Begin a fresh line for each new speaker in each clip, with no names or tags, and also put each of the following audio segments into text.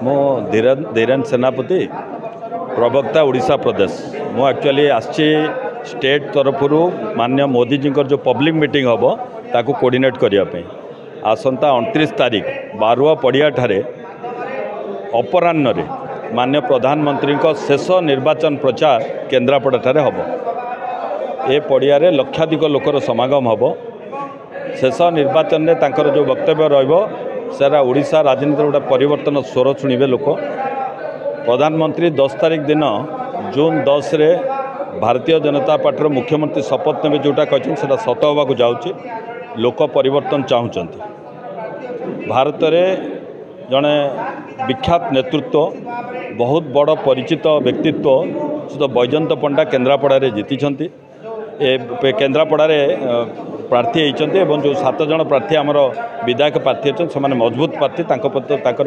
मो धीरेन सेनापति प्रवक्ता ओडिशा प्रदेश मु एक्चुअली आसी स्टेट तरफ माननीय मोदी जी जो पब्लिक मीटिंग हम ताकू कोऑर्डिनेट करने आसंता 29 तारीख बारुआ पड़िया ठारे अपराह्न माननीय प्रधानमंत्री शेष निर्वाचन प्रचार केन्द्रापड़ा ठारे हम ए पड़िया लक्षाधिक लोकर समागम हम शेष निर्वाचन में तांकर जो वक्तव्य रहा ओडिशा राजनीति गोटे परिवर्तन स्वर शुणवे लोक प्रधानमंत्री 10 तारीख दिन जून 10 रे भारतीय जनता पार्टी मुख्यमंत्री शपथ ने जोटा कहते हैं सत होगा जाऊँगी लोक परिवर्तन चाहूँगी भारत में जड़े विख्यात नेतृत्व बहुत बड़ परिचित व्यक्तित्व तो बैजयंत पंडा केन्द्रापड़ा जीति केन्द्रापड़ा प्रार्थी होती जो 7 जन प्रार्थी आमर विधायक प्रार्थी अच्छे से मजबूत प्रार्थी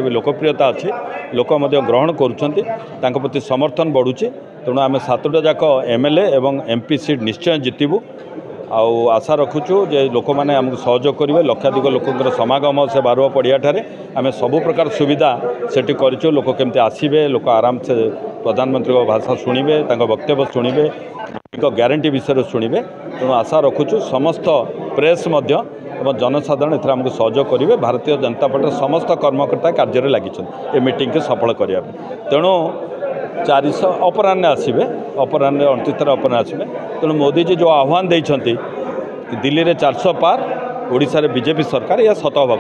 भी लोकप्रियता अच्छी लोक ग्रहण कर प्रति समर्थन बढ़ुची तेणु आम 7टा जाक एमएलए एवं एमपी सीट निश्चय जितबू आशा रखुचु जे लोक मैंने आमको सहयोग करेंगे लक्षाधिक लोकर समागम से बारुआ पड़िया ठारे आम सबु प्रकार सुविधा सेठी करूँ लोक केमती आसबे लोक आराम से प्रधानमंत्री भाषा शुणवे वक्तव्य शुणवे ग्यारंटी विषय शुणवे तेणु आशा रखुचु समस्त प्रेस जनसाधारण एथर आमको सहयोग करेंगे भारतीय जनता पार्टी समस्त कर्मकर्ता कार्य लगी मीटिंग के सफल करने तेणु 400 अपराह्न आसबे अपराह्न 29 तारीख अपराह्न आसबे तेणु मोदी जी जो आह्वान देते दिल्ली में 400 पार ओडिशा रे बीजेपी सरकार यह सत होगा।